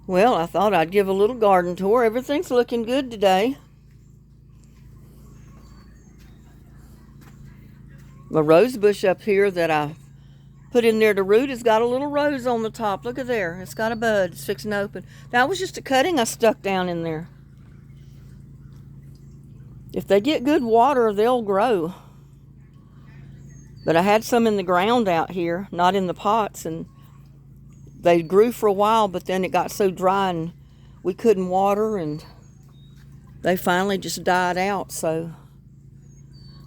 Well, I thought I'd give a little garden tour. Everything's looking good today. My rose bush up here that I put in there to root has got a little rose on the top. Look at there. It's got a bud. It's fixing to open. That was just a cutting I stuck down in there. If they get good water, they'll grow. But I had some in the ground out here, not in the pots, and they grew for a while, but then it got so dry and we couldn't water, and they finally just died out. So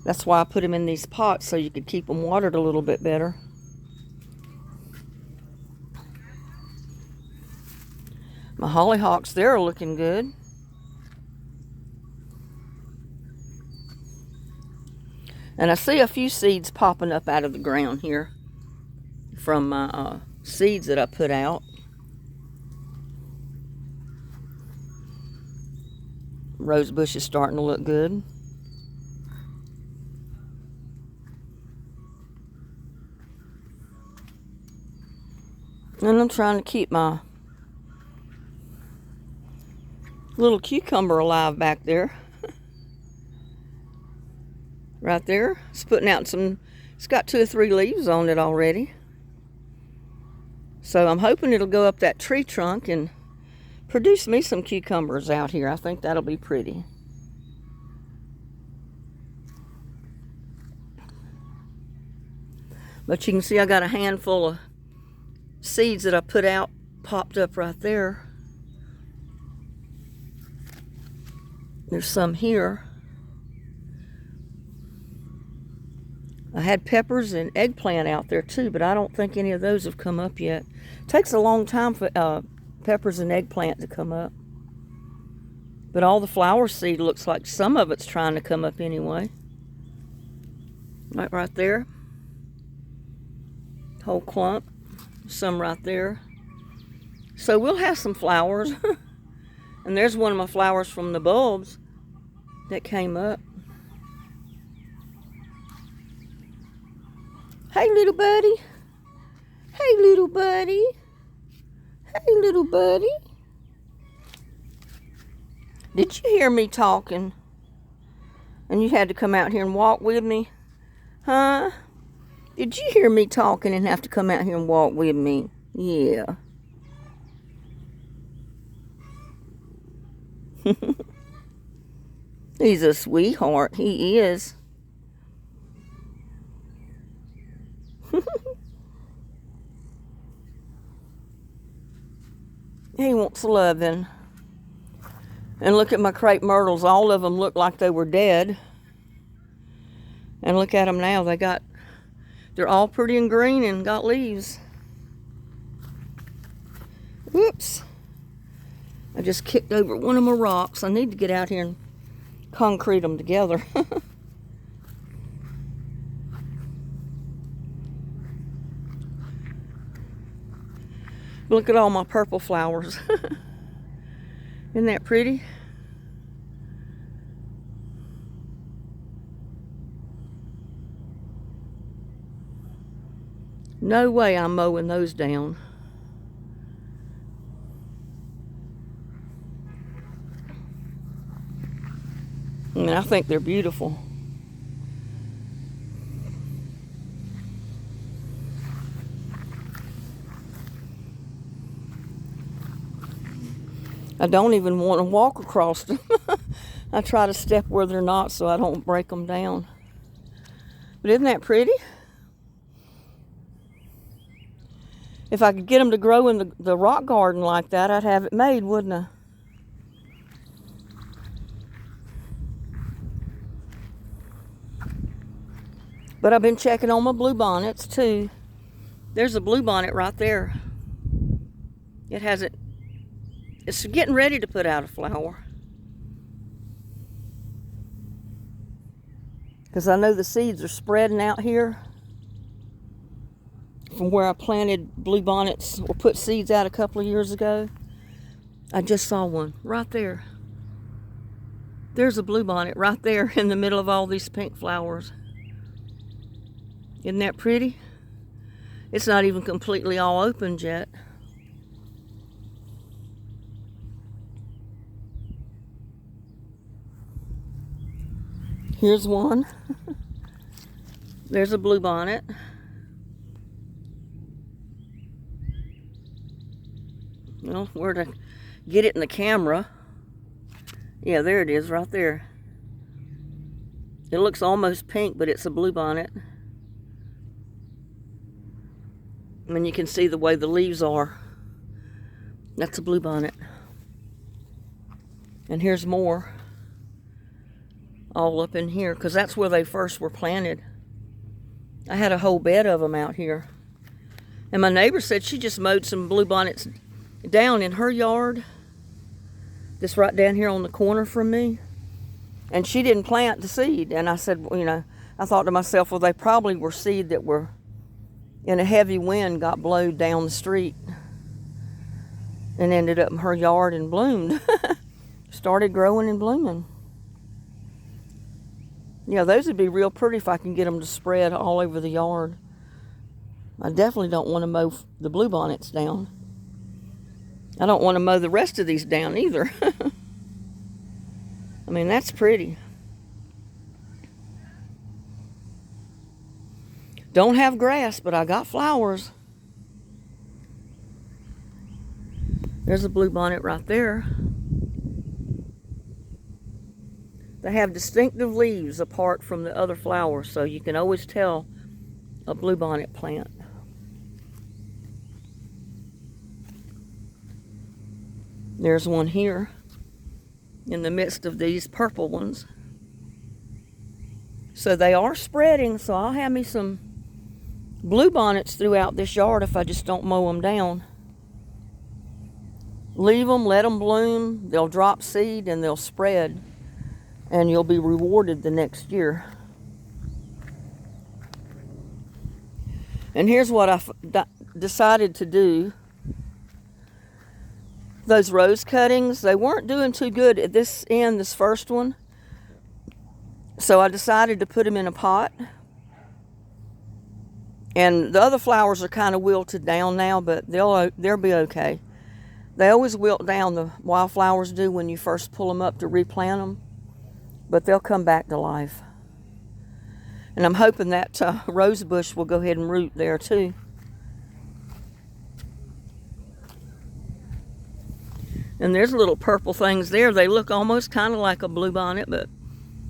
that's why I put them in these pots, so you could keep them watered a little bit better. My hollyhocks, they're looking good. And I see a few seeds popping up out of the ground here from my seeds that I put out. Rose bush is starting to look good. And I'm trying to keep my little cucumber alive back there. Right there. It's putting out some, it's got 2 or 3 leaves on it already. So I'm hoping it'll go up that tree trunk and produce me some cucumbers out here. I think that'll be pretty. But you can see I got a handful of seeds that I put out popped up right there. There's some here. I had peppers and eggplant out there too, but I don't think any of those have come up yet. It takes a long time for peppers and eggplant to come up. But all the flower seed looks like some of it's trying to come up anyway. Right there. Whole clump. Some right there. So we'll have some flowers. And there's one of my flowers from the bulbs that came up. Hey, little buddy. Hey, little buddy. Hey, little buddy. Did you hear me talking? And you had to come out here and walk with me? Huh? Did you hear me talking and have to come out here and walk with me? Yeah. He's a sweetheart. He is. He wants loving. And look at my crepe myrtles. All of them look like they were dead. And look at them now. They're all pretty and green and got leaves. Whoops. I just kicked over one of my rocks. I need to get out here and concrete them together. Look at all my purple flowers. Isn't that pretty? No way I'm mowing those down. And I think they're beautiful. I don't even want to walk across them. I try to step where they're not so I don't break them down. But isn't that pretty? If I could get them to grow in the rock garden like that, I'd have it made, wouldn't I? But I've been checking on my bluebonnets too. There's a bluebonnet right there. It's getting ready to put out a flower. Because I know the seeds are spreading out here from where I planted bluebonnets or put seeds out a couple of years ago. I just saw one right there. There's a bluebonnet right there in the middle of all these pink flowers. Isn't that pretty? It's not even completely all opened yet. Here's one. There's a bluebonnet. Well, where to get it in the camera? Yeah, there it is right there. It looks almost pink, but it's a bluebonnet. And you can see the way the leaves are. That's a bluebonnet. And here's more. All up in here, because that's where they first were planted. I had a whole bed of them out here. And my neighbor said she just mowed some bluebonnets down in her yard. Just right down here on the corner from me. And she didn't plant the seed. And I said, well, you know, I thought to myself, well, they probably were seed that were in a heavy wind, got blowed down the street and ended up in her yard and bloomed. Started growing and blooming. Yeah, those would be real pretty if I can get them to spread all over the yard. I definitely don't want to mow the bluebonnets down. I don't want to mow the rest of these down either. I mean, that's pretty. Don't have grass, but I got flowers. There's a bluebonnet right there. They have distinctive leaves apart from the other flowers, so you can always tell a bluebonnet plant. There's one here in the midst of these purple ones. So they are spreading, so I'll have me some bluebonnets throughout this yard if I just don't mow them down. Leave them, let them bloom, they'll drop seed and they'll spread, and you'll be rewarded the next year. And here's what I decided to do. Those rose cuttings, they weren't doing too good at this end, this first one. So I decided to put them in a pot. And the other flowers are kind of wilted down now, but they'll be okay. They always wilt down, the wildflowers do, when you first pull them up to replant them. But they'll come back to life. And I'm hoping that rose bush will go ahead and root there too. And there's little purple things there. They look almost kind of like a bluebonnet, but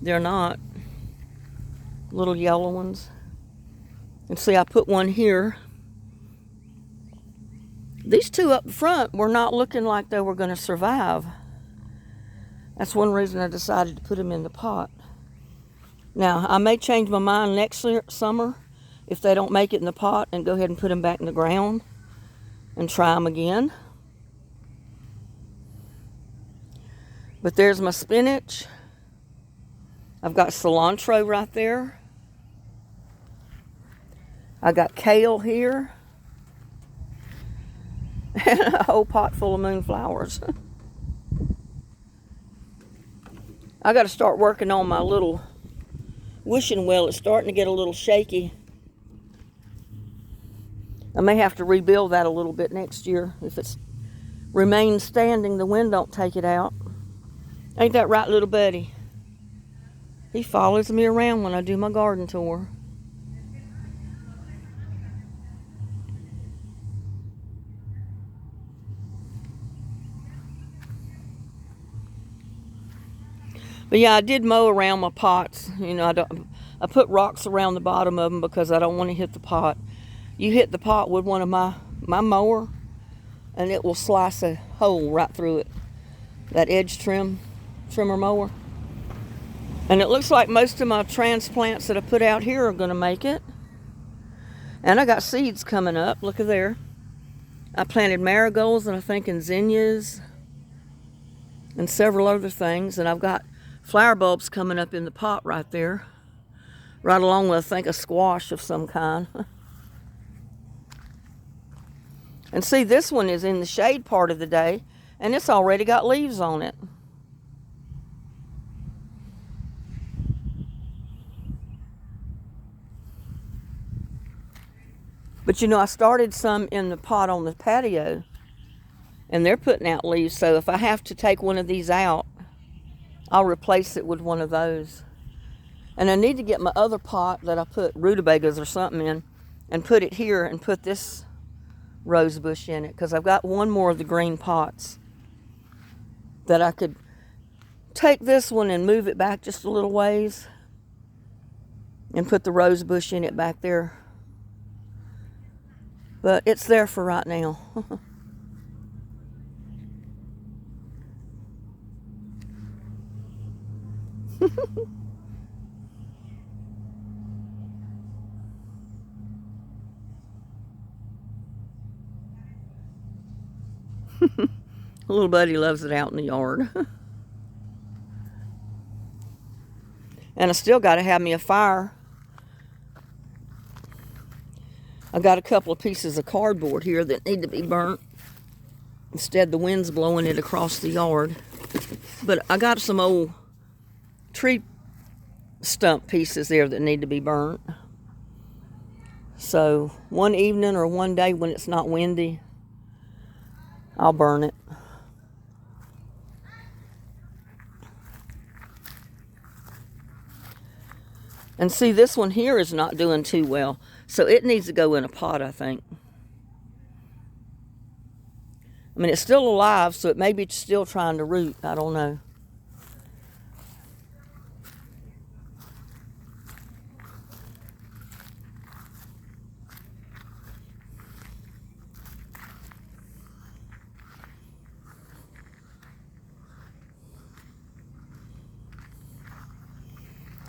they're not. Little yellow ones. And see, I put one here. These two up front were not looking like they were going to survive. That's one reason I decided to put them in the pot. Now, I may change my mind next summer if they don't make it in the pot and go ahead and put them back in the ground and try them again. But there's my spinach. I've got cilantro right there. I got kale here. And a whole pot full of moonflowers. I got to start working on my little wishing well. It's starting to get a little shaky. I may have to rebuild that a little bit next year. If it remains standing, the wind don't take it out. Ain't that right, little buddy? He follows me around when I do my garden tour. But yeah, I did mow around my pots. You know, I put rocks around the bottom of them because I don't want to hit the pot. You hit the pot with one of my mower, and it will slice a hole right through it. That edge trimmer mower. And it looks like most of my transplants that I put out here are going to make it. And I got seeds coming up. Look at there. I planted marigolds and I think zinnias and several other things. And I've got flower bulbs coming up in the pot right there. Right along with, I think, a squash of some kind. And see, this one is in the shade part of the day, and it's already got leaves on it. But you know, I started some in the pot on the patio, and they're putting out leaves. So if I have to take one of these out, I'll replace it with one of those. And I need to get my other pot that I put rutabagas or something in and put it here and put this rose bush in it, because I've got one more of the green pots that I could take this one and move it back just a little ways and put the rose bush in it back there. But it's there for right now. Little buddy loves it out in the yard. And I still got to have me a fire. I got a couple of pieces of cardboard here that need to be burnt. Instead, the wind's blowing it across the yard. But I got some old tree stump pieces there that need to be burnt. So one evening or one day when it's not windy, I'll burn it. And see, this one here is not doing too well. So it needs to go in a pot, I think. I mean, it's still alive, so it may be still trying to root. I don't know.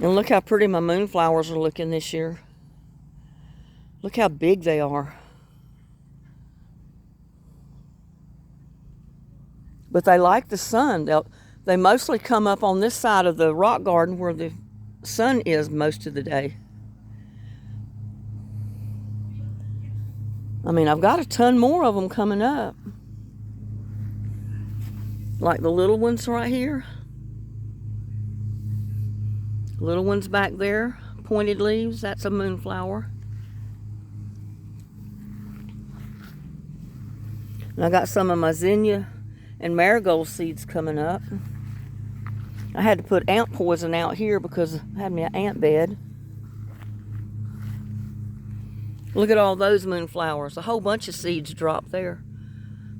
And look how pretty my moonflowers are looking this year. Look how big they are. But they like the sun. They mostly come up on this side of the rock garden where the sun is most of the day. I mean, I've got a ton more of them coming up. Like the little ones right here. Little ones back there, pointed leaves, that's a moonflower. And I got some of my zinnia and marigold seeds coming up. I had to put ant poison out here because I had me an ant bed. Look at all those moonflowers. A whole bunch of seeds dropped there.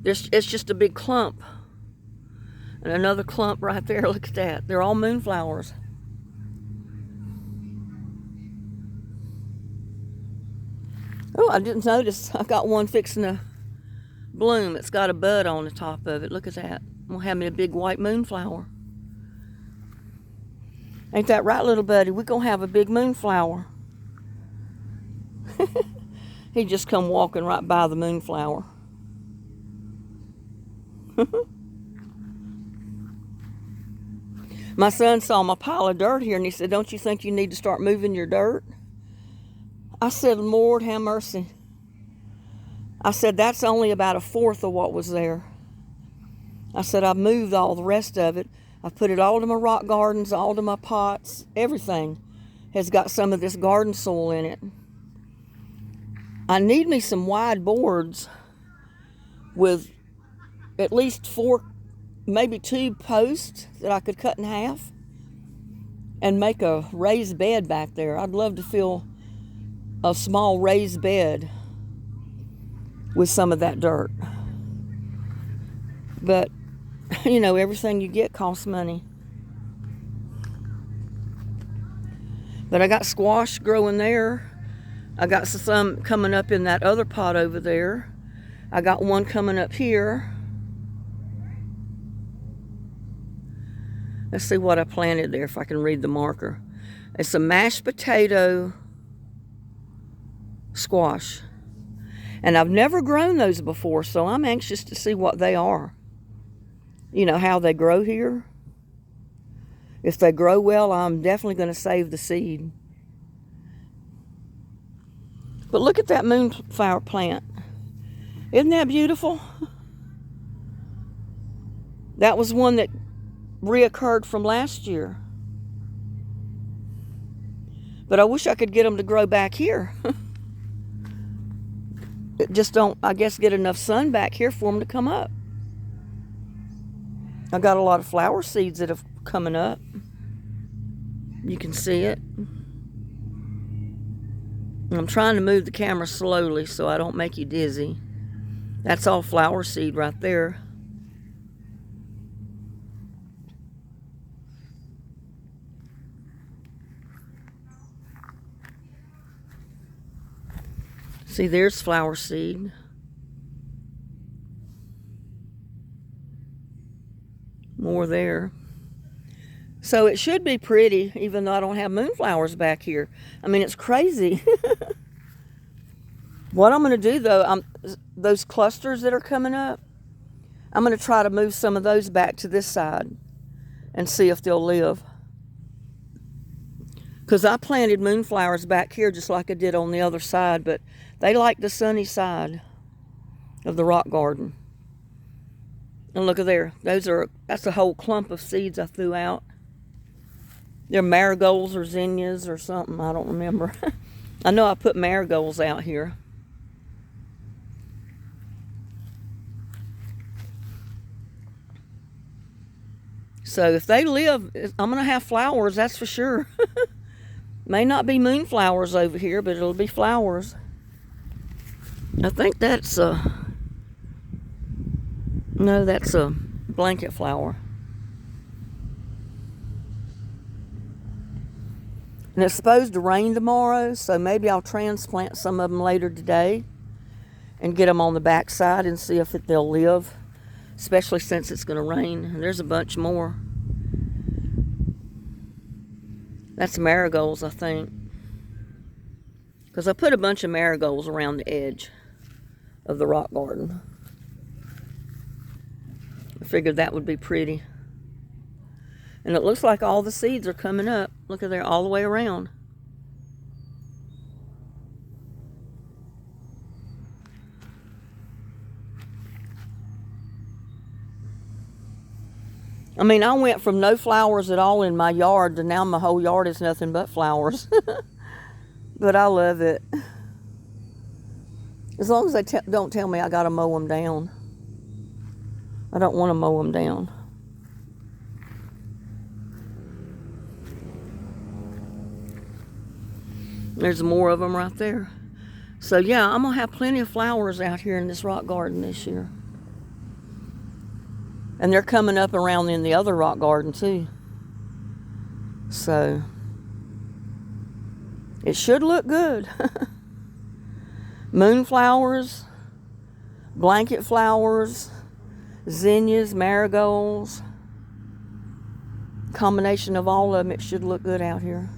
It's just a big clump. And another clump right there, look at that. They're all moonflowers. Oh, I didn't notice. I got one fixing to bloom. It's got a bud on the top of it. Look at that. I'm going to have me a big white moonflower. Ain't that right, little buddy? We're going to have a big moonflower. He just come walking right by the moonflower. My son saw my pile of dirt here and he said, "Don't you think you need to start moving your dirt?" I said, "Lord, have mercy." I said, "That's only about a fourth of what was there." I said, "I've moved all the rest of it. I've put it all to my rock gardens, all to my pots. Everything has got some of this garden soil in it. I need me some wide boards with at least 4, maybe 2 posts that I could cut in half and make a raised bed back there. I'd love to fill a small raised bed with some of that dirt. But, you know, everything you get costs money. But I got squash growing there. I got some coming up in that other pot over there. I got one coming up here. Let's see what I planted there, if I can read the marker. It's a mashed potato squash. And I've never grown those before, so I'm anxious to see what they are. You know, how they grow here. If they grow well, I'm definitely going to save the seed. But look at that moonflower plant. Isn't that beautiful? That was one that reoccurred from last year. But I wish I could get them to grow back here. It just don't, I guess, get enough sun back here for them to come up. I got a lot of flower seeds that have coming up. You can see it. I'm trying to move the camera slowly so I don't make you dizzy. That's all flower seed right there. See, there's flower seed. More there. So it should be pretty, even though I don't have moonflowers back here. I mean, it's crazy. What I'm going to do, though, those clusters that are coming up, I'm going to try to move some of those back to this side and see if they'll live. Because I planted moonflowers back here just like I did on the other side, but they like the sunny side of the rock garden. And look at there. That's a whole clump of seeds I threw out. They're marigolds or zinnias or something. I don't remember. I know I put marigolds out here. So if they live, I'm going to have flowers, that's for sure. May not be moonflowers over here, but it'll be flowers. I think that's no, that's a blanket flower. And it's supposed to rain tomorrow, so maybe I'll transplant some of them later today and get them on the back side and see if they'll live, especially since it's going to rain. And there's a bunch more. That's marigolds, I think. Because I put a bunch of marigolds around the edge of the rock garden. I figured that would be pretty. And it looks like all the seeds are coming up. Look at there, all the way around. I mean, I went from no flowers at all in my yard to now my whole yard is nothing but flowers. But I love it. As long as they don't tell me I gotta mow them down. I don't want to mow them down. There's more of them right there. So yeah, I'm gonna have plenty of flowers out here in this rock garden this year. And they're coming up around in the other rock garden too. So it should look good. Moonflowers, blanket flowers, zinnias, marigolds. Combination of all of them, it should look good out here.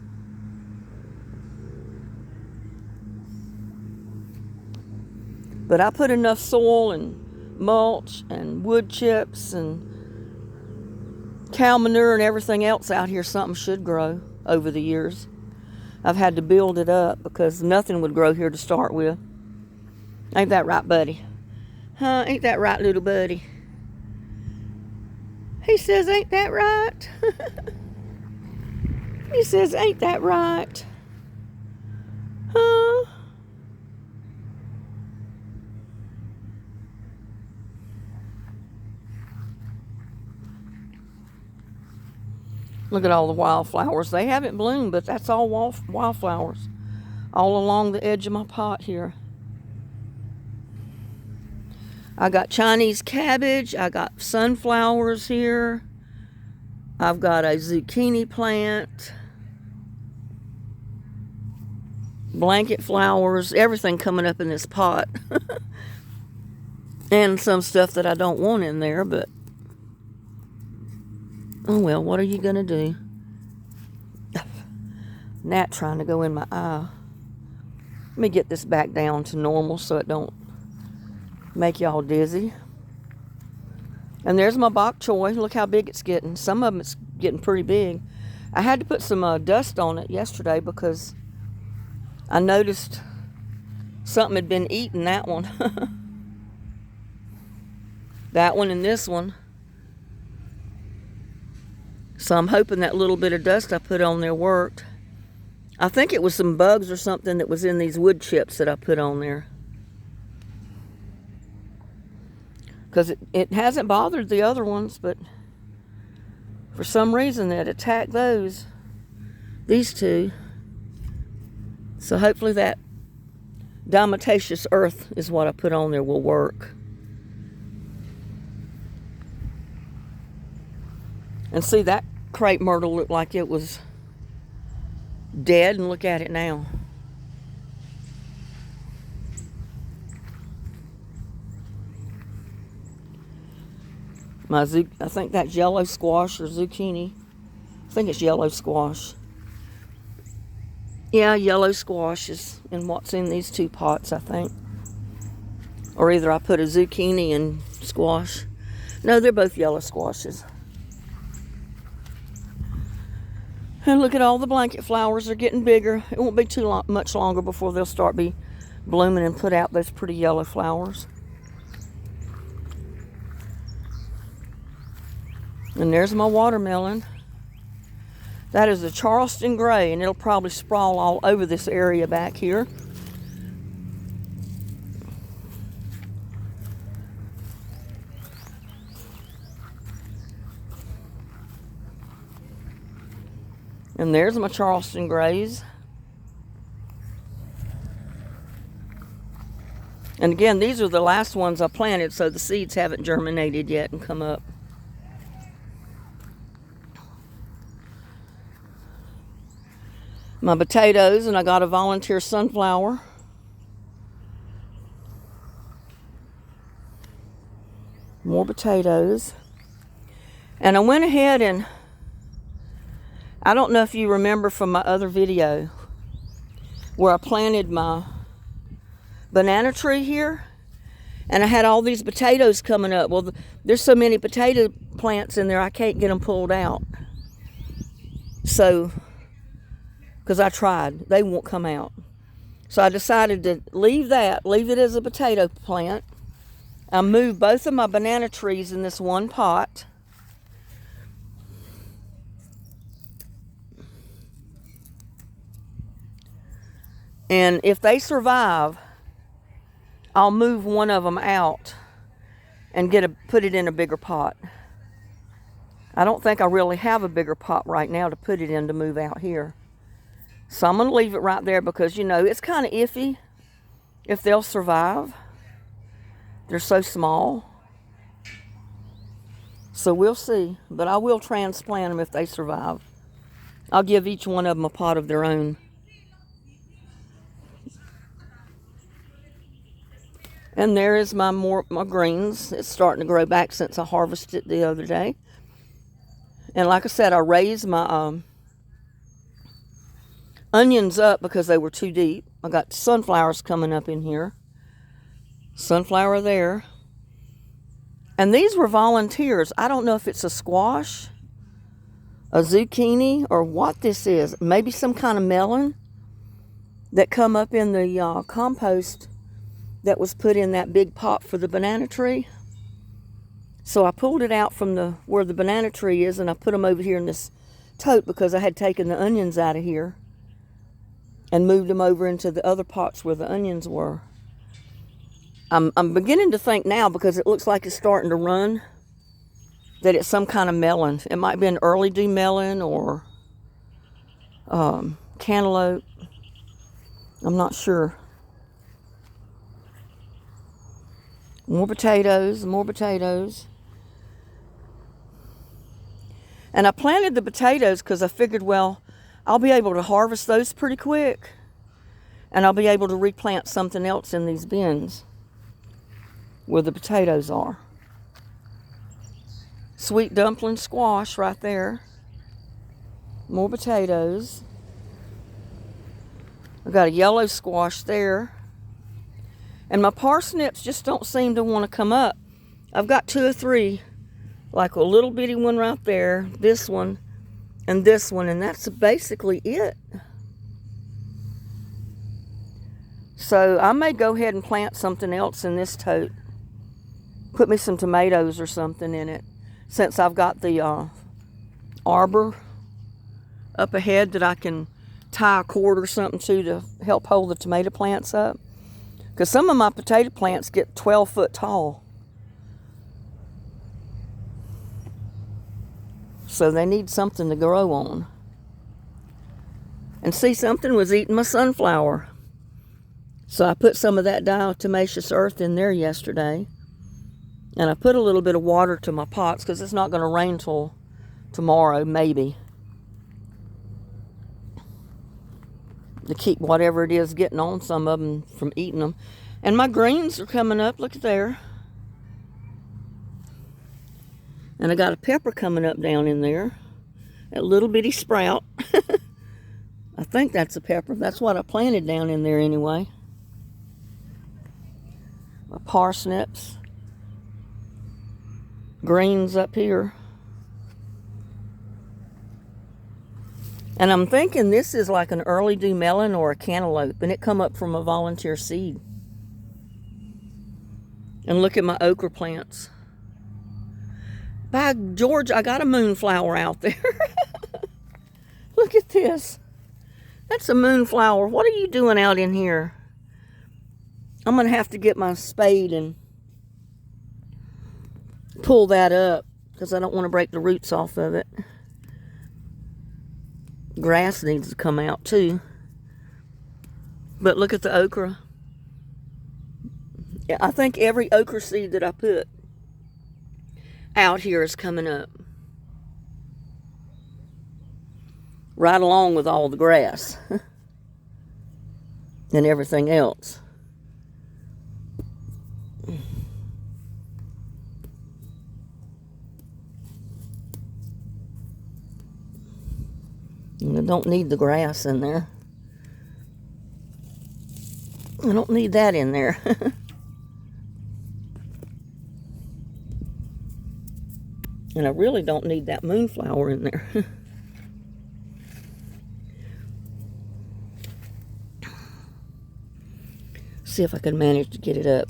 But I put enough soil and mulch and wood chips and cow manure and everything else out here. Something should grow over the years. I've had to build it up because nothing would grow here to start with. Ain't that right, buddy? Huh? Ain't that right, little buddy? He says, ain't that right? He says, ain't that right? Huh? Look at all the wildflowers. They haven't bloomed, but that's all wildflowers. All along the edge of my pot here. I got Chinese cabbage. I got sunflowers here. I've got a zucchini plant. Blanket flowers. Everything coming up in this pot. And some stuff that I don't want in there, but oh well, what are you gonna do? Gnat trying to go in my eye. Let me get this back down to normal so it don't make y'all dizzy. And there's my bok choy. Look how big it's getting. Some of them it's getting pretty big. I had to put some dust on it yesterday because I noticed something had been eating that one. That one and this one. So I'm hoping that little bit of dust I put on there worked. I think it was some bugs or something that was in these wood chips that I put on there. Because it hasn't bothered the other ones, but for some reason it attacked those. these two. So hopefully that diatomaceous earth is what I put on there will work. And see, that crepe myrtle looked like it was dead, and look at it now. I think that's yellow squash or zucchini. I think it's yellow squash. Yeah, yellow squash is in what's in these two pots, I think. Or either I put a zucchini and squash. No, they're both yellow squashes. And look at all the blanket flowers. They're getting bigger. It won't be much longer before they'll start be blooming and put out those pretty yellow flowers. And there's my watermelon. That is a Charleston Gray, and it'll probably sprawl all over this area back here. And there's my Charleston Grays. And again, these are the last ones I planted, so the seeds haven't germinated yet and come up. My potatoes, and I got a volunteer sunflower. More potatoes. And I went ahead and, I don't know if you remember from my other video where I planted my banana tree here, and I had all these potatoes coming up. Well, there's so many potato plants in there I can't get them pulled out. So, because I tried, they won't come out. So I decided to leave it as a potato plant. I moved both of my banana trees in this one pot. And if they survive, I'll move one of them out and put it in a bigger pot. I don't think I really have a bigger pot right now to put it in to move out here. So I'm going to leave it right there because, you know, it's kind of iffy if they'll survive. They're so small. So we'll see. But I will transplant them if they survive. I'll give each one of them a pot of their own. And there is my greens. It's starting to grow back since I harvested it the other day. And like I said, I raised my onions up because they were too deep. I got sunflowers coming up in here. Sunflower there. And these were volunteers. I don't know if it's a squash, a zucchini, or what this is. Maybe some kind of melon that come up in the compost that was put in that big pot for the banana tree. So I pulled it out from where the banana tree is, and I put them over here in this tote because I had taken the onions out of here and moved them over into the other pots where the onions were. I'm beginning to think now, because it looks like it's starting to run, that it's some kind of melon. It might be an early dew melon or cantaloupe. I'm not sure. More potatoes, more potatoes. And I planted the potatoes because I figured, well, I'll be able to harvest those pretty quick. And I'll be able to replant something else in these bins where the potatoes are. Sweet dumpling squash right there. More potatoes. I've got a yellow squash there. And my parsnips just don't seem to want to come up. I've got 2 or 3, like a little bitty one right there, this one, and this one, and that's basically it. So I may go ahead and plant something else in this tote. Put me some tomatoes or something in it, since I've got the arbor up ahead that I can tie a cord or something to help hold the tomato plants up. Because some of my potato plants get 12 foot tall. So they need something to grow on. And see, something was eating my sunflower. So I put some of that diatomaceous earth in there yesterday. And I put a little bit of water to my pots because it's not going to rain till tomorrow, maybe. To keep whatever it is getting on some of them from eating them. And my greens are coming up. Look at there. And I got a pepper coming up down in there. That little bitty sprout. I think that's a pepper. That's what I planted down in there anyway. My parsnips. Greens up here. And I'm thinking this is like an early dew melon or a cantaloupe. And it come up from a volunteer seed. And look at my okra plants. By George, I got a moonflower out there. Look at this. That's a moonflower. What are you doing out in here? I'm going to have to get my spade and pull that up because I don't want to break the roots off of it. Grass needs to come out too. But look at the okra. Yeah, I think every okra seed that I put out here is coming up. Right along with all the grass. And everything else. And I don't need the grass in there. I don't need that in there. And I really don't need that moonflower in there. See if I can manage to get it up.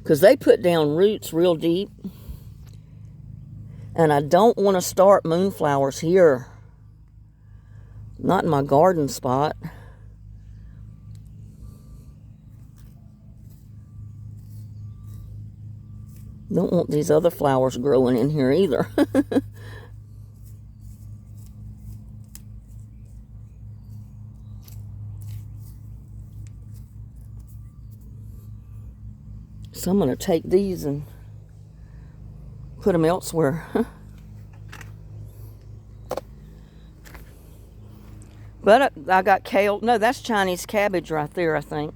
Because they put down roots real deep. And I don't want to start moonflowers here. Not in my garden spot. Don't want these other flowers growing in here either. So I'm going to take these and put them elsewhere. But I got kale. No, that's Chinese cabbage right there, I think.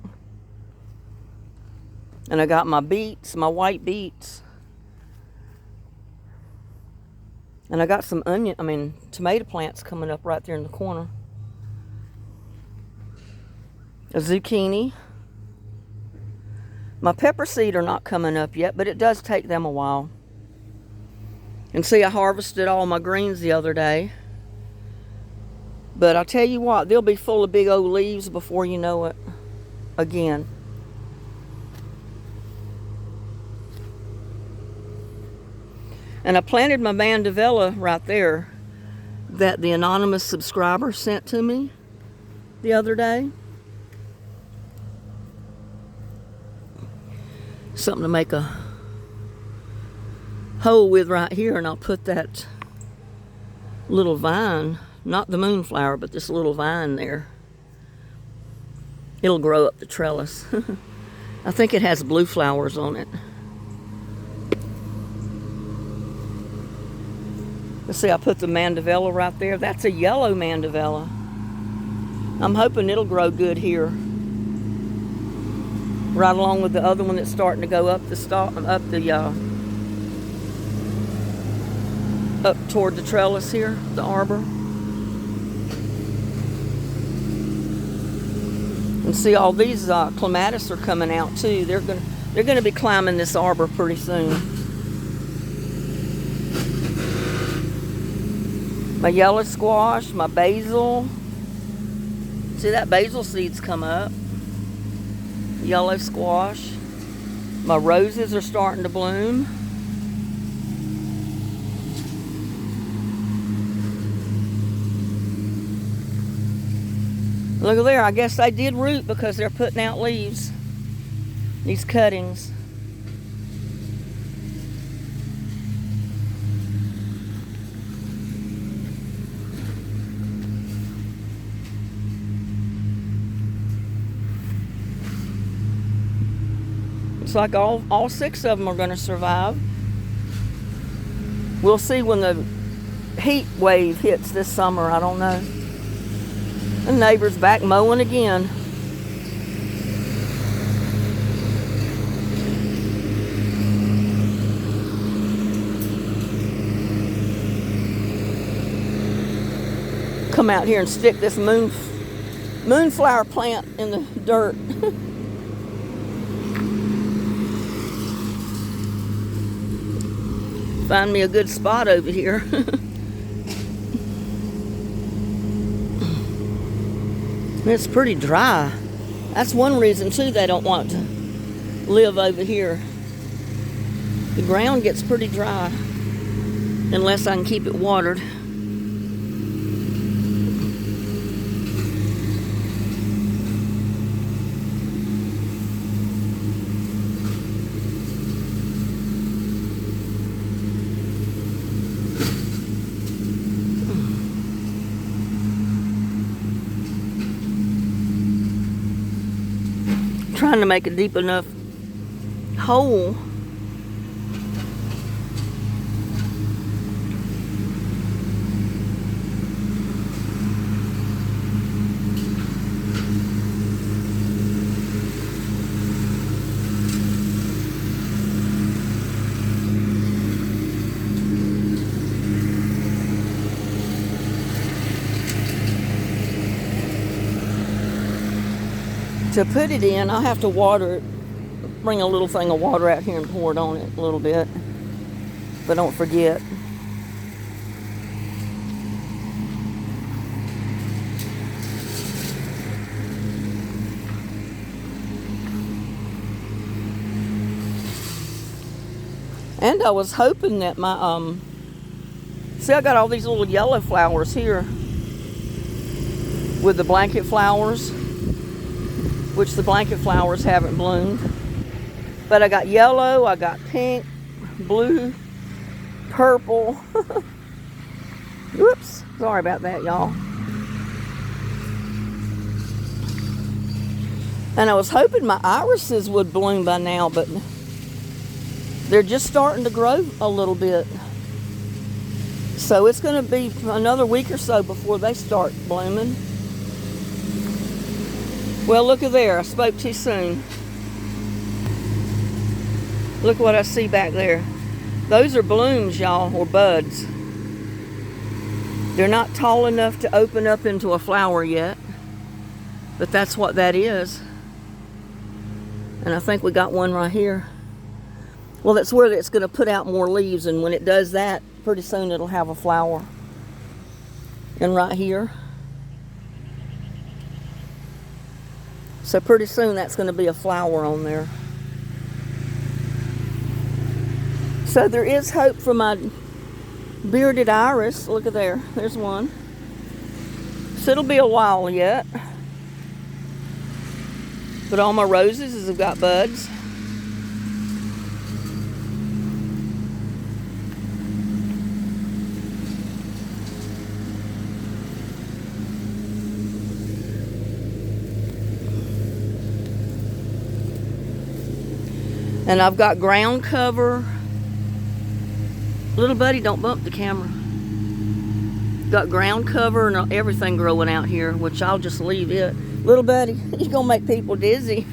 And I got my beets, my white beets. And I got some tomato plants coming up right there in the corner. A zucchini. My pepper seed are not coming up yet, but it does take them a while. And see, I harvested all my greens the other day. But I'll tell you what, they'll be full of big old leaves before you know it again. And I planted my mandevilla right there that the anonymous subscriber sent to me the other day. Something to make a hole with right here, and I'll put that little vine, not the moonflower, but this little vine there. It'll grow up the trellis. I think it has blue flowers on it. Let's see, I put the mandevilla right there. That's a yellow mandevilla. I'm hoping it'll grow good here. Right along with the other one that's starting to go up up toward the trellis here, the arbor. And see, all these clematis are coming out too. They're gonna be climbing this arbor pretty soon. My yellow squash, my basil. See, that basil seed's come up. Yellow squash. My roses are starting to bloom. Look at there. I guess they did root because they're putting out leaves. These cuttings. Looks like all 6 of them are going to survive. We'll see when the heat wave hits this summer. I don't know. The neighbor's back mowing again. Come out here and stick this moonflower plant in the dirt. Find me a good spot over here. It's pretty dry. That's one reason too they don't want to live over here. The ground gets pretty dry unless I can keep it watered. Trying to make a deep enough hole. To put it in, I'll have to water it. Bring a little thing of water out here and pour it on it a little bit. But don't forget. And I was hoping that my, see, I got all these little yellow flowers here with the blanket flowers, which the blanket flowers haven't bloomed. But I got yellow, I got pink, blue, purple. Whoops, sorry about that, y'all. And I was hoping my irises would bloom by now, but they're just starting to grow a little bit. So it's going to be another week or so before they start blooming. Well, look at there. I spoke too soon. Look what I see back there. Those are blooms, y'all, or buds. They're not tall enough to open up into a flower yet, but that's what that is. And I think we got one right here. Well, that's where it's going to put out more leaves, and when it does that, pretty soon it'll have a flower. And right here. So pretty soon that's going to be a flower on there. So there is hope for my bearded iris. Look at there. There's one. So it'll be a while yet. But all my roses have got buds. And I've got ground cover. Little buddy, don't bump the camera. Got ground cover and everything growing out here, which I'll just leave it. Little buddy, he's gonna make people dizzy.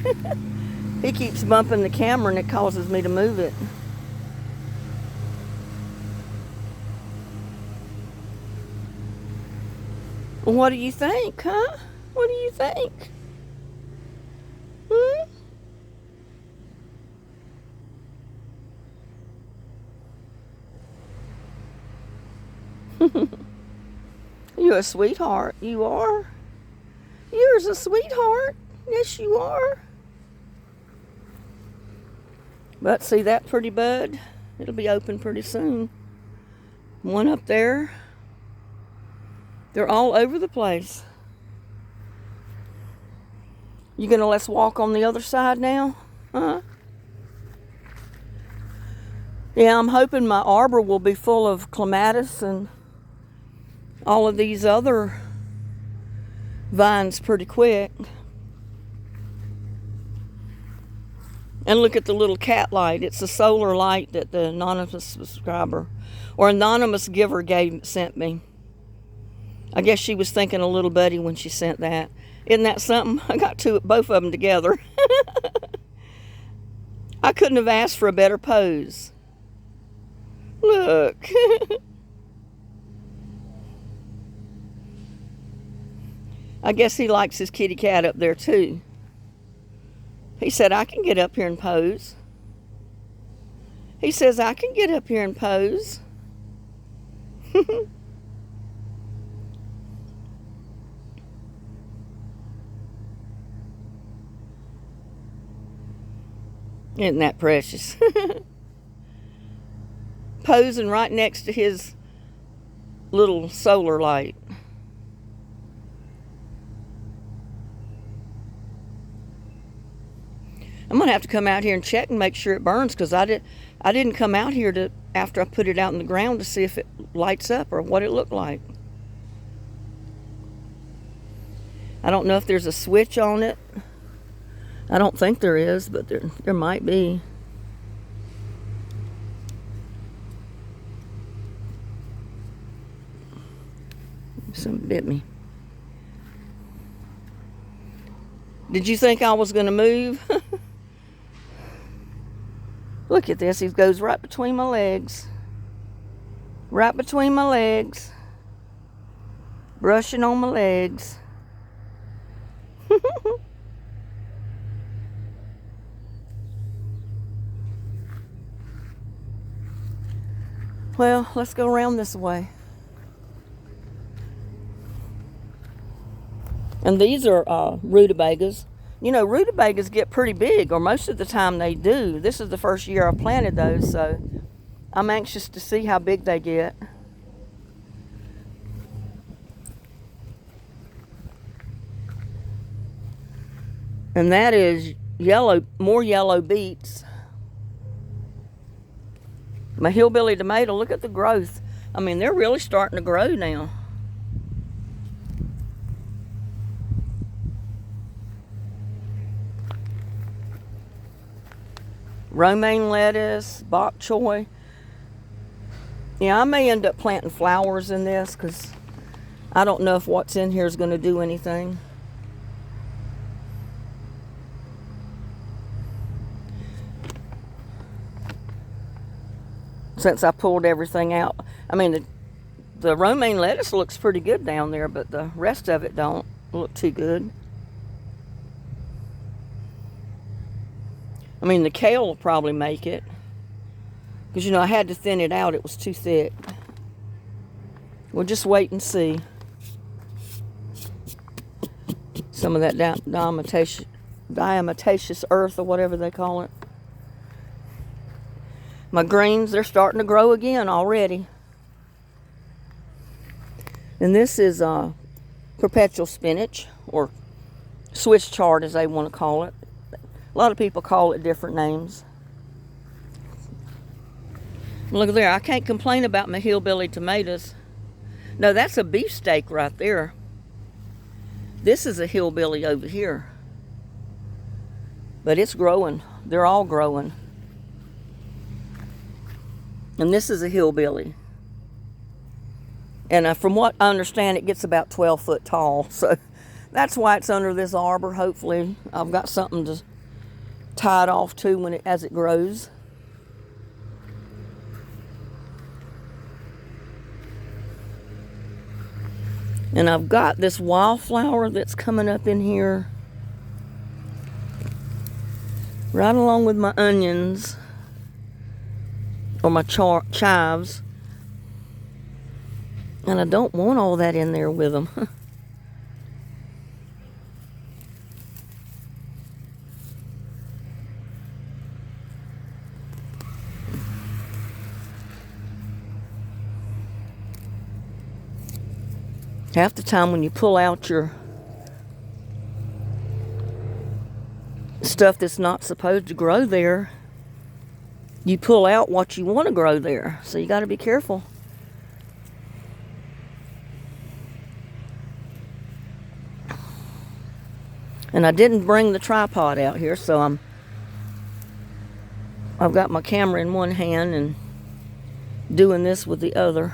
He keeps bumping the camera and it causes me to move it. What do you think, huh? What do you think? Hmm? You're a sweetheart. You are. You're a sweetheart. Yes, you are. But see that pretty bud? It'll be open pretty soon. One up there. They're all over the place. You gonna let's walk on the other side now? Huh? Yeah, I'm hoping my arbor will be full of clematis and all of these other vines pretty quick. And look at the little cat light. It's a solar light that the anonymous subscriber or anonymous giver sent me. I guess she was thinking of little buddy when she sent that. Isn't that something? I got both of them together. I couldn't have asked for a better pose. Look. I guess he likes his kitty cat up there too. He said, I can get up here and pose. He says, I can get up here and pose. Isn't that precious? Posing right next to his little solar light. I'm gonna have to come out here and check and make sure it burns, because I didn't come out here after I put it out in the ground to see if it lights up or what it looked like. I don't know if there's a switch on it. I don't think there is, but there might be. Something bit me. Did you think I was gonna move? Look at this. He goes right between my legs. Right between my legs. Brushing on my legs. Well, let's go around this way. And these are rutabagas. You know, rutabagas get pretty big, or most of the time they do. This is the first year I planted those, so I'm anxious to see how big they get. And that is more yellow beets. My hillbilly tomato, look at the growth. I mean, they're really starting to grow now. Romaine lettuce, bok choy. Yeah, I may end up planting flowers in this because I don't know if what's in here is going to do anything. Since I pulled everything out. I mean, the romaine lettuce looks pretty good down there, but the rest of it don't look too good. I mean, the kale will probably make it. Because, you know, I had to thin it out. It was too thick. We'll just wait and see. Some of that diatomaceous earth or whatever they call it. My greens, they're starting to grow again already. And this is perpetual spinach, or Swiss chard as they want to call it. A lot of people call it different names. Look there, I can't complain about my hillbilly tomatoes. No, that's a beefsteak right there. This is a hillbilly over here. But it's growing. They're all growing. And this is a hillbilly. And from what I understand, it gets about 12 foot tall. So that's why it's under this arbor. Hopefully I've got something to tie it off to as it grows. And I've got this wildflower that's coming up in here. Right along with my onions. Or my chives. And I don't want all that in there with them. Half the time when you pull out your stuff that's not supposed to grow there, you pull out what you want to grow there. So you got to be careful. And I didn't bring the tripod out here, so I'm I've got my camera in one hand and doing this with the other.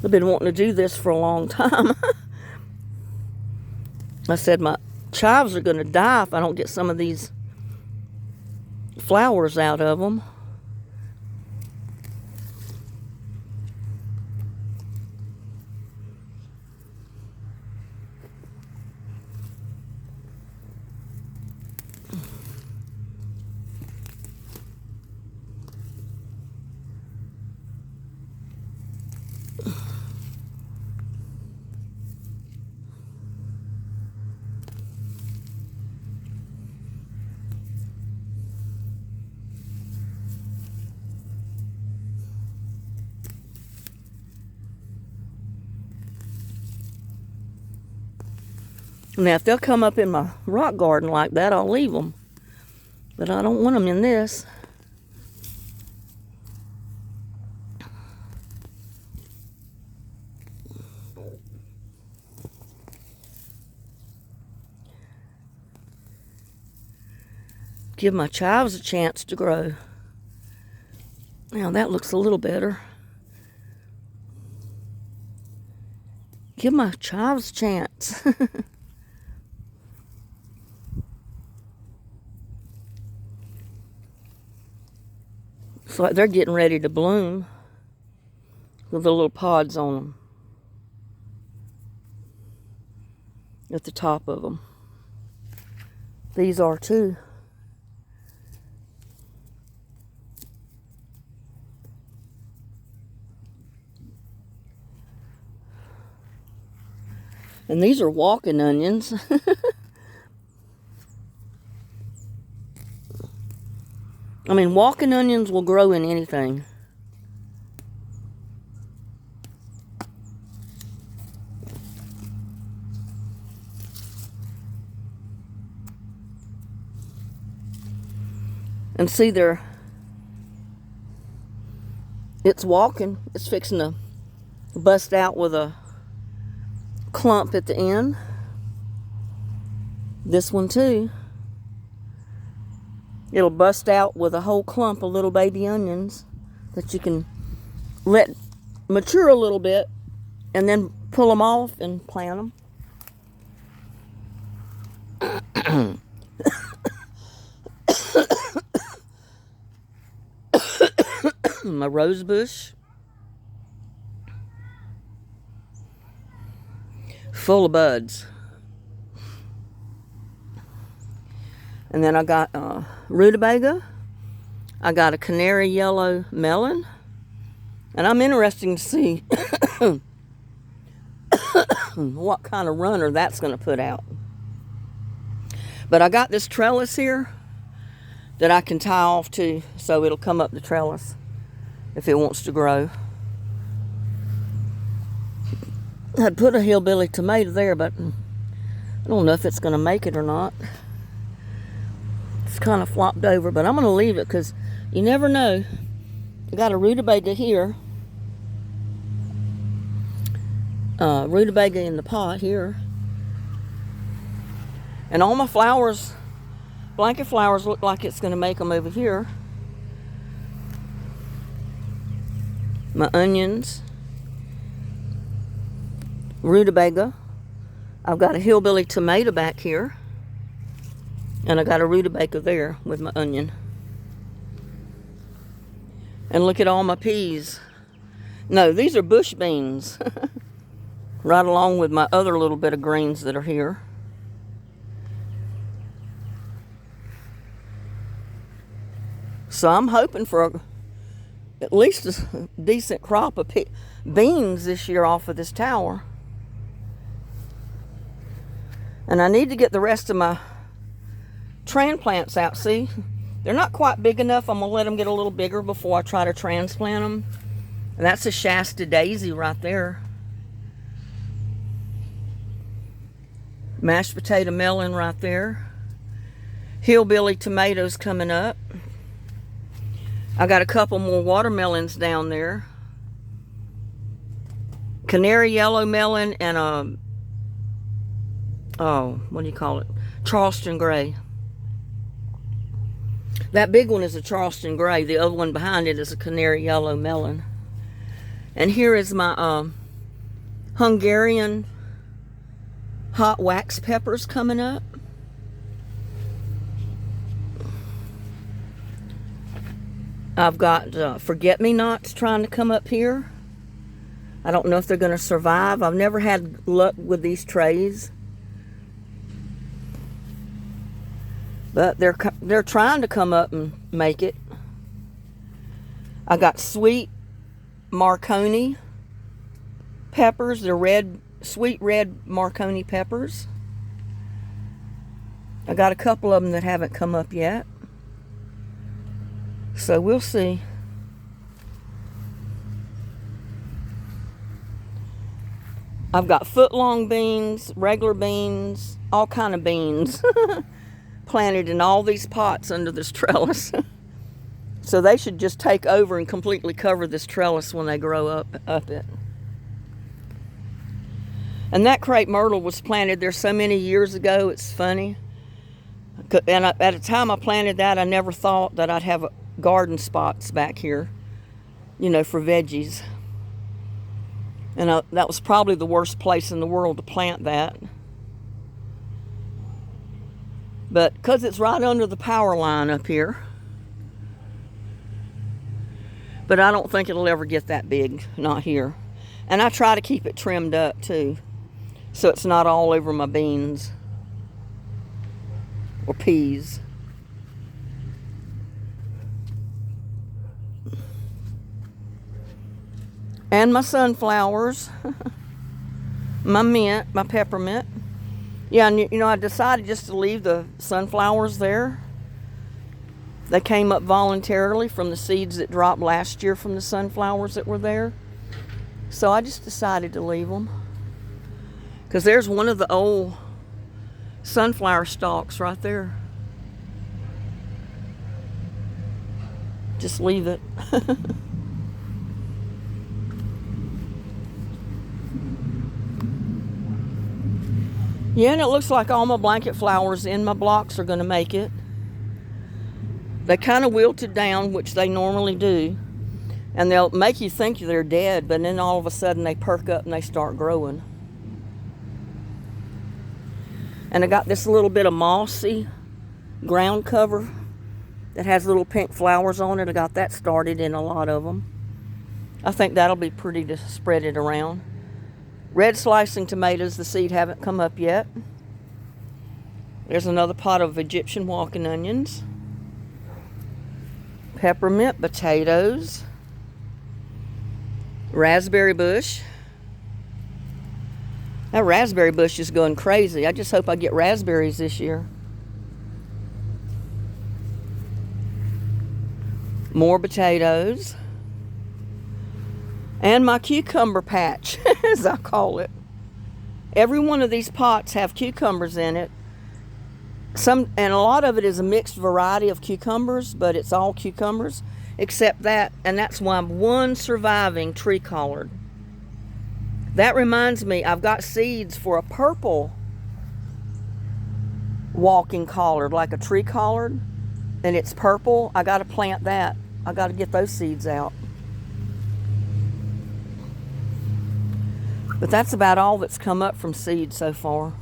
I've been wanting to do this for a long time. I said my chives are going to die if I don't get some of these flowers out of them. Now, if they'll come up in my rock garden like that, I'll leave them. But I don't want them in this. Give my chives a chance to grow. Now, that looks a little better. Give my chives a chance. It's like they're getting ready to bloom with the little pods on them at the top of them. These are too. And these are walking onions. I mean, walking onions will grow in anything. And see, it's walking. It's fixing to bust out with a clump at the end. This one too. It'll bust out with a whole clump of little baby onions that you can let mature a little bit and then pull them off and plant them. My rose bush. Full of buds. And then I got rutabaga. I got a canary yellow melon. And I'm interested to see what kind of runner that's going to put out. But I got this trellis here that I can tie off to, so it'll come up the trellis if it wants to grow. I'd put a hillbilly tomato there, but I don't know if it's going to make it or not. It's kind of flopped over, but I'm going to leave it because you never know. I got a rutabaga here. Rutabaga in the pot here. And all my flowers, blanket flowers, look like it's going to make them over here. My onions. Rutabaga. I've got a hillbilly tomato back here. And I got a rutabaga there with my onion. And look at all my peas. No, these are bush beans. Right along with my other little bit of greens that are here. So I'm hoping for at least a decent crop of beans this year off of this tower. And I need to get the rest of my transplants out. See, they're not quite big enough. I'm going to let them get a little bigger before I try to transplant them. And that's a Shasta daisy right there. Mashed potato melon right there. Hillbilly tomatoes coming up. I got a couple more watermelons down there. Canary yellow melon and what do you call it? Charleston gray. That big one is a Charleston gray. The other one behind it is a canary yellow melon. And here is my Hungarian hot wax peppers coming up. I've got forget-me-nots trying to come up here. I don't know if they're going to survive. I've never had luck with these trays. But they're trying to come up and make it. I got sweet Marconi peppers. They're sweet red Marconi peppers. I got a couple of them that haven't come up yet. So we'll see. I've got foot-long beans, regular beans, all kind of beans planted in all these pots under this trellis. So they should just take over and completely cover this trellis when they grow up it. And that crepe myrtle was planted there so many years ago, it's funny. And at the time I planted that, I never thought that I'd have garden spots back here, you know, for veggies. And that was probably the worst place in the world to plant that. But because it's right under the power line up here. But I don't think it'll ever get that big, not here. And I try to keep it trimmed up too, so it's not all over my beans or peas. And my sunflowers, my mint, my peppermint. Yeah, and you know, I decided just to leave the sunflowers there. They came up voluntarily from the seeds that dropped last year from the sunflowers that were there. So I just decided to leave them. Because there's one of the old sunflower stalks right there. Just leave it. Yeah, and it looks like all my blanket flowers in my blocks are going to make it. They kind of wilted down, which they normally do. And they'll make you think they're dead, but then all of a sudden they perk up and they start growing. And I got this little bit of mossy ground cover that has little pink flowers on it. I got that started in a lot of them. I think that'll be pretty to spread it around. Red slicing tomatoes, the seed haven't come up yet. There's another pot of Egyptian walking onions. Peppermint potatoes. Raspberry bush. That raspberry bush is going crazy. I just hope I get raspberries this year. More potatoes. And my cucumber patch, as I call it. Every one of these pots have cucumbers in it. And a lot of it is a mixed variety of cucumbers, but it's all cucumbers except that, and that's why I'm one surviving tree collard. That reminds me, I've got seeds for a purple walking collard, like a tree collard, and it's purple. I got to plant that. I got to get those seeds out. But that's about all that's come up from seed so far.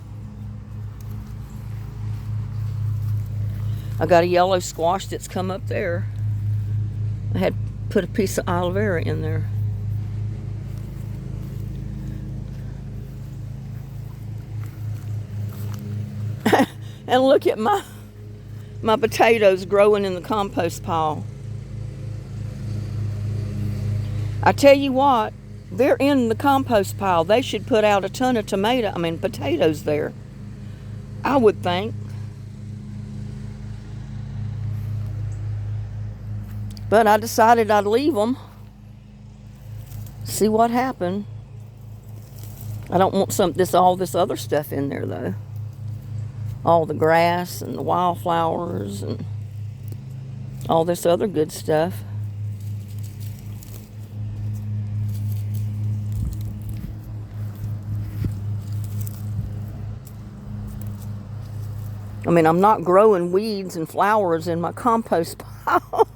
I got a yellow squash that's come up there. I had put a piece of aloe vera in there. And look at my potatoes growing in the compost pile. I tell you what, they're in the compost pile. They should put out a ton of potatoes there, I would think. But I decided I'd leave them. See what happened. I don't want all this other stuff in there though. All the grass and the wildflowers and all this other good stuff. I mean, I'm not growing weeds and flowers in my compost pile.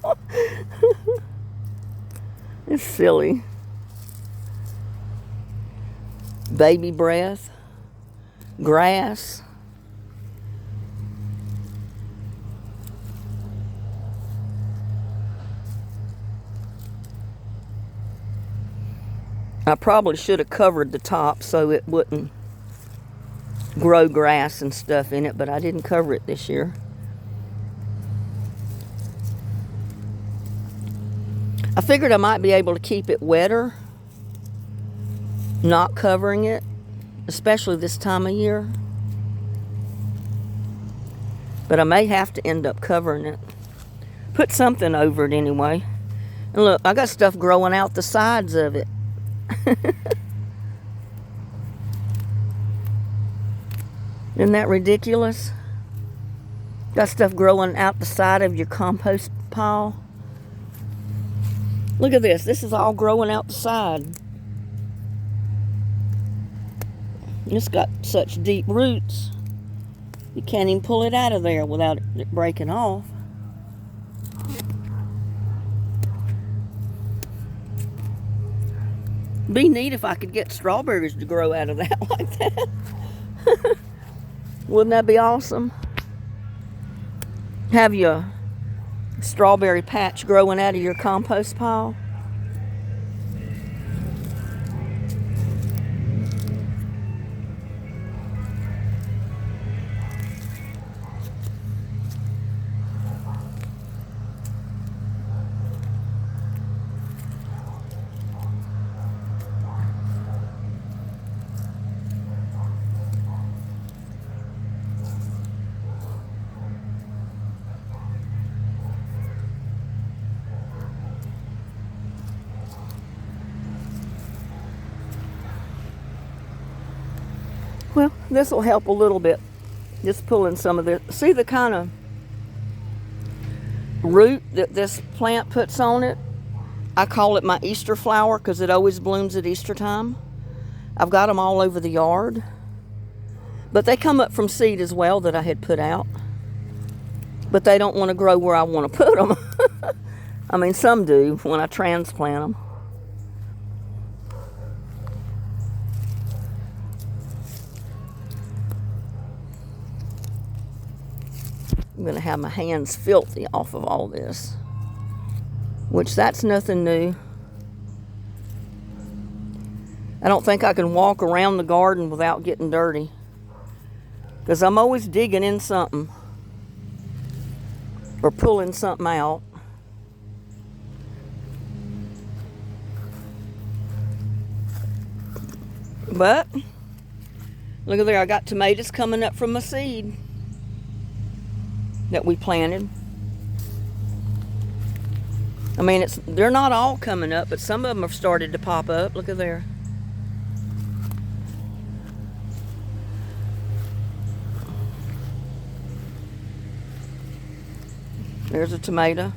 It's silly. Baby breath, grass. I probably should have covered the top so it wouldn't grow grass and stuff in it, but I didn't cover it this year. I figured I might be able to keep it wetter, not covering it, especially this time of year. But I may have to end up covering it. Put something over it anyway. And look, I got stuff growing out the sides of it. Isn't that ridiculous? Got stuff growing out the side of your compost pile. Look at this. This is all growing out the side. It's got such deep roots. You can't even pull it out of there without it breaking off. Be neat if I could get strawberries to grow out of that like that. Wouldn't that be awesome? Have your strawberry patch growing out of your compost pile. Well, this will help a little bit. Just pulling some of this. See the kind of root that this plant puts on it? I call it my Easter flower because it always blooms at Easter time. I've got them all over the yard. But they come up from seed as well that I had put out. But they don't want to grow where I want to put them. I mean, some do when I transplant them. I'm going to have my hands filthy off of all this, which that's nothing new. I don't think I can walk around the garden without getting dirty because I'm always digging in something or pulling something out. But look at there, I got tomatoes coming up from my seed that we planted. I mean, they're not all coming up, but some of them have started to pop up. Look at there. There's a tomato.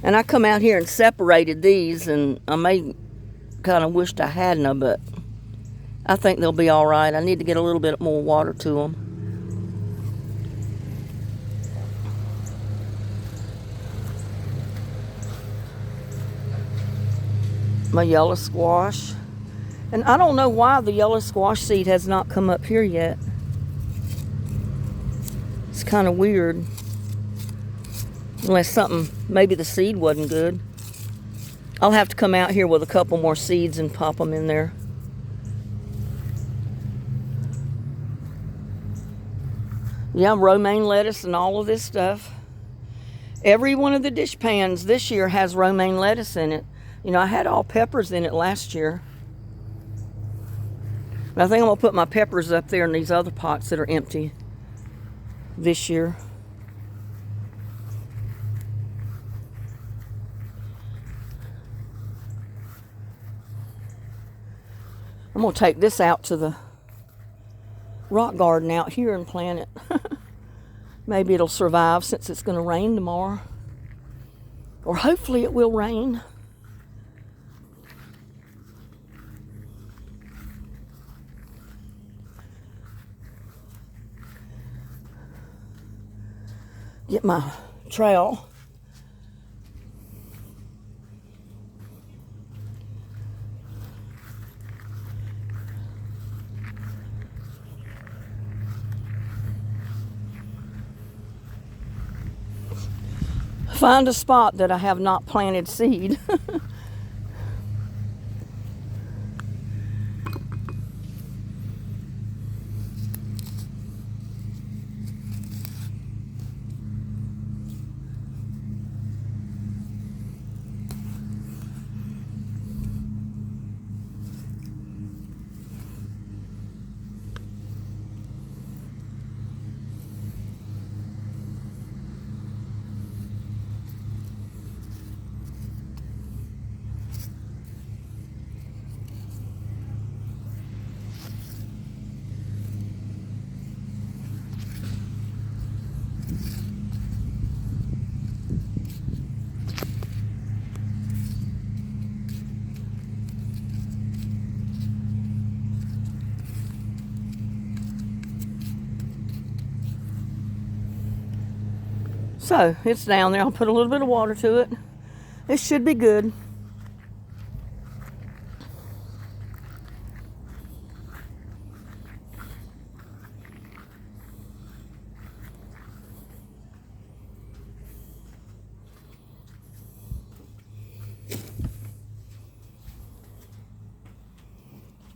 And I come out here and separated these, and I may kind of wished I hadn't, but I think they'll be all right. I need to get a little bit more water to them. My yellow squash. And I don't know why the yellow squash seed has not come up here yet. It's kind of weird. Unless something, maybe the seed wasn't good. I'll have to come out here with a couple more seeds and pop them in there. Yeah, romaine lettuce and all of this stuff. Every one of the dish pans this year has romaine lettuce in it. You know, I had all peppers in it last year. But I think I'm going to put my peppers up there in these other pots that are empty this year. I'm going to take this out to the rock garden out here and plant it. Maybe it'll survive since it's going to rain tomorrow. Or hopefully it will rain. Get my trowel. Find a spot that I have not planted seed. So it's down there. I'll put a little bit of water to it. It should be good.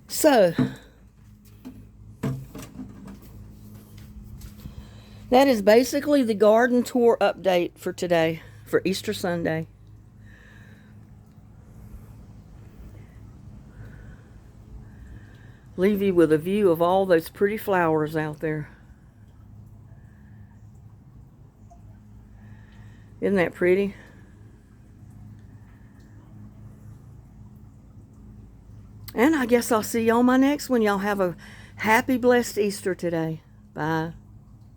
So that is basically the garden tour update for today, for Easter Sunday. Leave you with a view of all those pretty flowers out there. Isn't that pretty? And I guess I'll see you on my next one. Y'all have a happy, blessed Easter today. Bye.